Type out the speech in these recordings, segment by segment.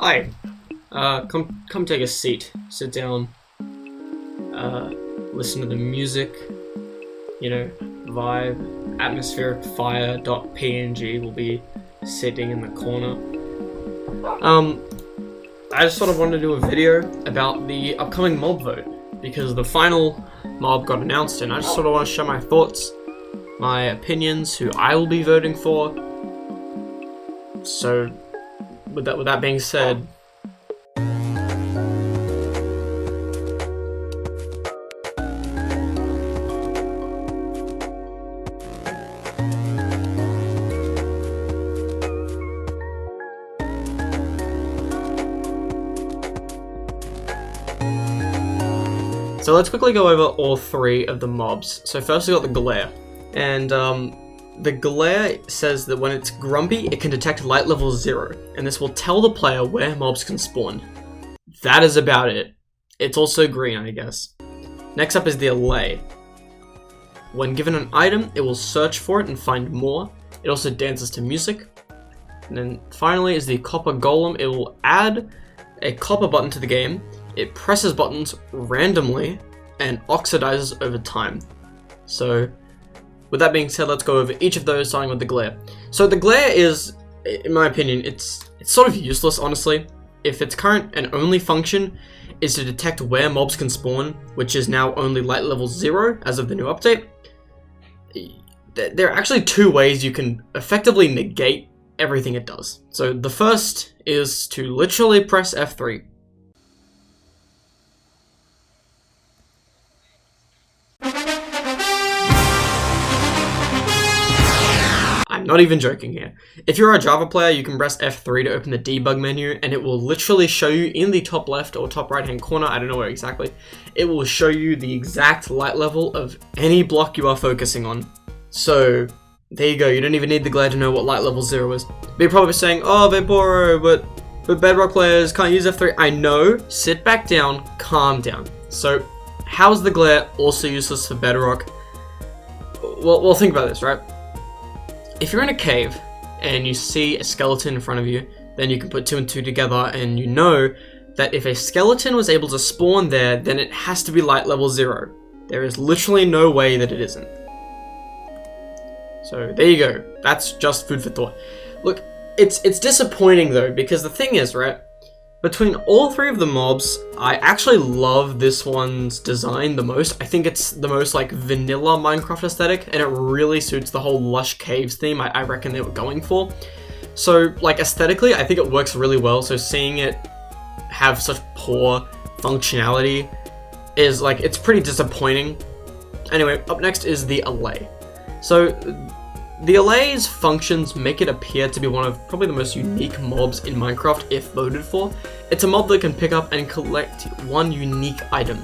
Hi. Come take a seat. Sit down. Listen to the music. You know, vibe. Atmospheric fire.png will be sitting in the corner. I just sort of wanted to do a video about the upcoming mob vote because the final mob got announced, and I just sort of want to share my thoughts, my opinions, who I will be voting for. So, with that being said, so let's quickly go over all three of the mobs. So first we got the glare, and the glare says that when it's grumpy, it can detect light level 0, and this will tell the player where mobs can spawn. That is about it. It's also green, I guess. Next up is the allay. When given an item, it will search for it and find more. It also dances to music. And then finally is the copper golem. It will add a copper button to the game. It presses buttons randomly and oxidizes over time. So, with that being said, let's go over each of those, starting with the glare. So the glare is, in my opinion, it's sort of useless, honestly. If its current and only function is to detect where mobs can spawn, which is now only light level 0 as of the new update, there are actually two ways you can effectively negate everything it does. So the first is to literally press F3. I'm not even joking here. If you're a Java player, you can press F3 to open the debug menu, and it will literally show you in the top left or top right hand corner, I don't know where exactly, it will show you the exact light level of any block you are focusing on. So there you go, you don't even need the glare to know what light level 0 is. But you're probably saying, oh, Vaporo, but Bedrock players can't use F3. I know, sit back down, calm down. So how is the glare also useless for Bedrock? Well, think about this, right? If you're in a cave and you see a skeleton in front of you, then you can put 2 and 2 together, and you know that if a skeleton was able to spawn there, then it has to be light level 0. There is literally no way that it isn't. So there you go. That's just food for thought. Look, it's disappointing though, because the thing is, right, between all three of the mobs, I actually love this one's design the most. I think it's the most like vanilla Minecraft aesthetic, and it really suits the whole lush caves theme I reckon they were going for. So like aesthetically, I think it works really well. So seeing it have such poor functionality is like, it's pretty disappointing. Anyway, up next is the allay. So the allay's functions make it appear to be one of probably the most unique mobs in Minecraft if voted for. It's a mob that can pick up and collect one unique item,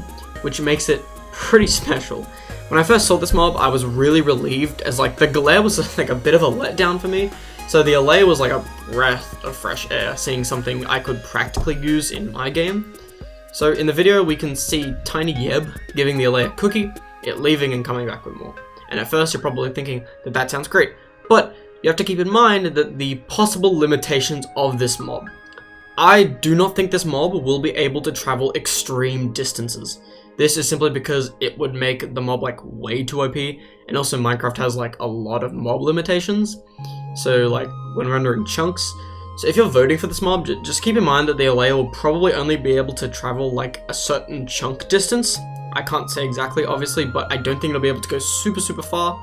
which makes it pretty special. When I first saw this mob, I was really relieved, as like the glare was like a bit of a letdown for me. So the allay was like a breath of fresh air, seeing something I could practically use in my game. So in the video, we can see Tiny Yeb giving the allay a cookie, it leaving and coming back with more. And at first you're probably thinking that that sounds great, but you have to keep in mind that the possible limitations of this mob. I do not think this mob will be able to travel extreme distances. This is simply because it would make the mob like way too OP, and also Minecraft has like a lot of mob limitations. So like when rendering chunks, so if you're voting for this mob, just keep in mind that the allay will probably only be able to travel like a certain chunk distance. I can't say exactly, obviously, but I don't think it'll be able to go super far.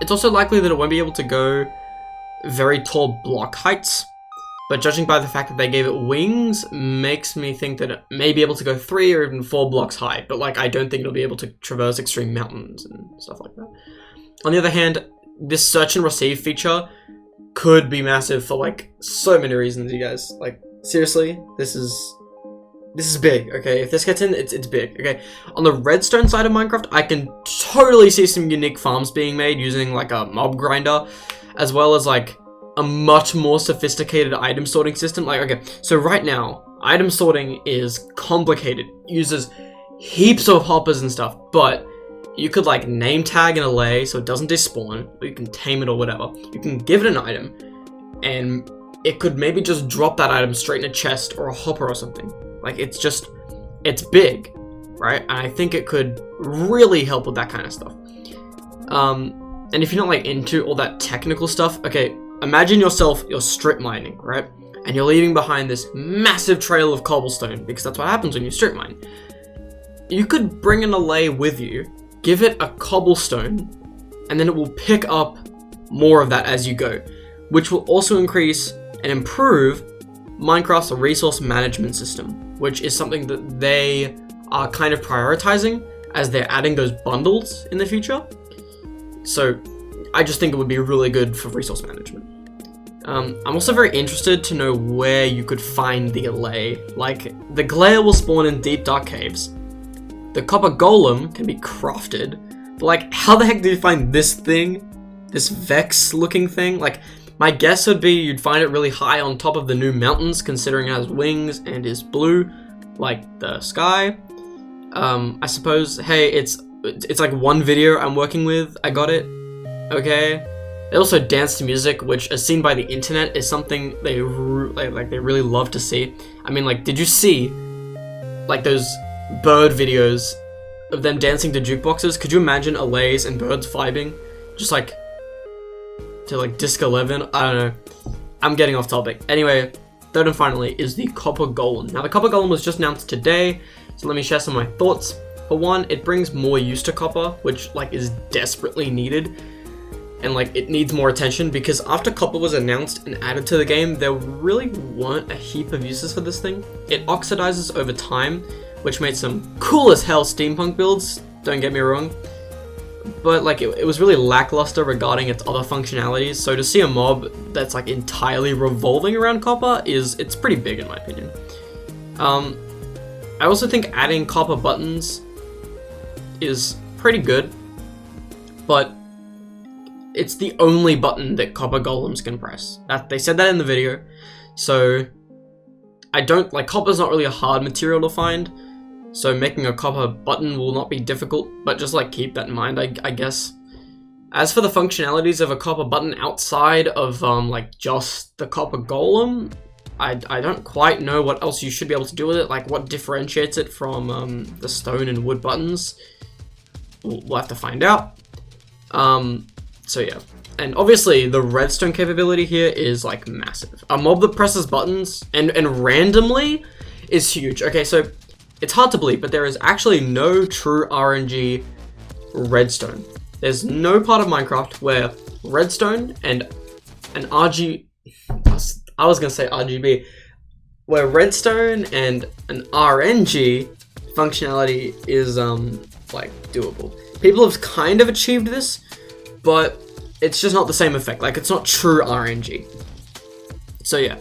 It's also likely that it won't be able to go very tall block heights, but judging by the fact that they gave it wings, makes me think that it may be able to go 3 or even 4 blocks high, but like I don't think it'll be able to traverse extreme mountains and stuff like that. On the other hand, this search and receive feature could be massive for like so many reasons, you guys. Like seriously, this is big, okay? If this gets in, it's big, okay? On the redstone side of Minecraft, I can totally see some unique farms being made using like a mob grinder, as well as like a much more sophisticated item sorting system. Like, okay, so right now, item sorting is complicated, uses heaps of hoppers and stuff, but you could like name tag an allay so it doesn't despawn, or you can tame it or whatever. You can give it an item, and it could maybe just drop that item straight in a chest or a hopper or something. Like, it's big, right? And I think it could really help with that kind of stuff. And if you're not like into all that technical stuff, okay, imagine yourself, you're strip mining, right? And you're leaving behind this massive trail of cobblestone, because that's what happens when you strip mine. You could bring an allay with you, give it a cobblestone, and then it will pick up more of that as you go, which will also increase and improve Minecraft's resource management system, which is something that they are kind of prioritizing as they're adding those bundles in the future. So I just think it would be really good for resource management. I'm also very interested to know where you could find the allay. Like, the glare will spawn in deep dark caves. The copper golem can be crafted, but like, how the heck do you find this thing? This Vex looking thing? Like, my guess would be you'd find it really high on top of the new mountains, considering it has wings and is blue, like the sky. I suppose, hey, it's like one video I'm working with, I got it, okay? They also dance to music, which, as seen by the internet, is something they really love to see. I mean, like, did you see, like, those bird videos of them dancing to jukeboxes? Could you imagine allays and birds vibing? Just, like, to, like, Disc 11? I don't know. I'm getting off topic. Anyway, third and finally is the Copper Golem. Now, the Copper Golem was just announced today, so let me share some of my thoughts. For one, it brings more use to copper, which, like, is desperately needed. And like, it needs more attention, because after copper was announced and added to the game, there really weren't a heap of uses for this thing. It oxidizes over time, which made some cool as hell steampunk builds, don't get me wrong. But like, it was really lackluster regarding its other functionalities, so to see a mob that's like entirely revolving around copper it's pretty big in my opinion. I also think adding copper buttons is pretty good, but it's the only button that copper golems can press. They said that in the video, so I don't like, copper's not really a hard material to find, so making a copper button will not be difficult, but just like keep that in mind, I guess. As for the functionalities of a copper button outside of like just the copper golem, I don't quite know what else you should be able to do with it, like what differentiates it from the stone and wood buttons. We'll have to find out. So yeah, and obviously the redstone capability here is like massive. A mob that presses buttons and randomly is huge. Okay, so it's hard to believe, but there is actually no true RNG redstone. There's no part of Minecraft where redstone and an I was gonna say RGB, where redstone and an RNG functionality is like doable. People have kind of achieved this, but it's just not the same effect. Like, it's not true RNG. So yeah,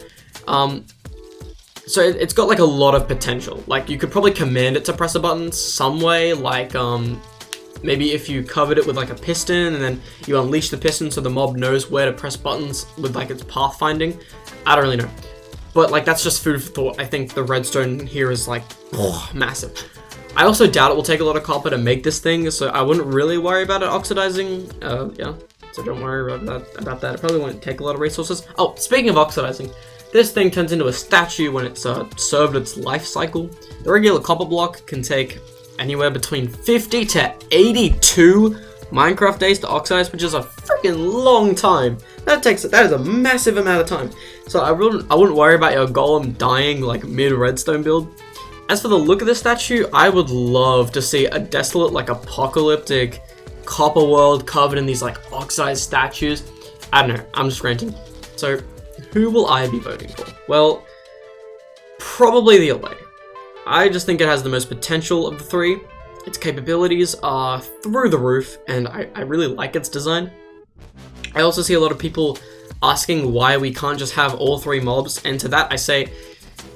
so it's got like a lot of potential. Like, you could probably command it to press a button some way, like maybe if you covered it with like a piston and then you unleash the piston so the mob knows where to press buttons with like its pathfinding. I don't really know, but like, that's just food for thought. I think the redstone here is like massive. I also doubt it will take a lot of copper to make this thing, so I wouldn't really worry about it oxidizing. Yeah, so don't worry about that. It probably won't take a lot of resources. Oh, speaking of oxidizing, this thing turns into a statue when it's served its life cycle. The regular copper block can take anywhere between 50 to 82 Minecraft days to oxidize, which is a freaking long time. That is a massive amount of time. So I wouldn't worry about your golem dying like mid redstone build. As for the look of the statue, I would love to see a desolate, like, apocalyptic copper world covered in these, like, oxidized statues. I don't know, I'm just ranting. So, who will I be voting for? Well, probably the allay. I just think it has the most potential of the three. Its capabilities are through the roof, and I really like its design. I also see a lot of people asking why we can't just have all three mobs, and to that I say,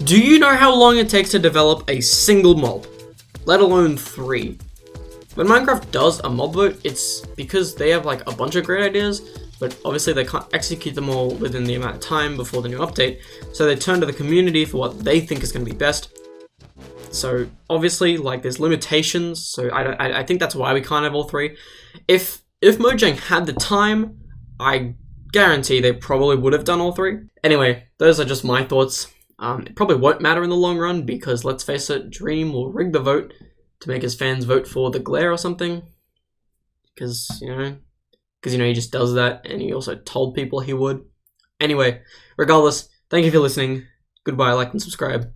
do you know how long it takes to develop a single mob, let alone three? When Minecraft does a mob vote, it's because they have like a bunch of great ideas, but obviously they can't execute them all within the amount of time before the new update, so they turn to the community for what they think is going to be best. So obviously, like, there's limitations, so I think that's why we can't have all three. If Mojang had the time, I guarantee they probably would have done all three. Anyway, those are just my thoughts. It probably won't matter in the long run because, let's face it, Dream will rig the vote to make his fans vote for the glare or something. Because, he just does that, and he also told people he would. Anyway, regardless, thank you for listening. Goodbye, like and subscribe.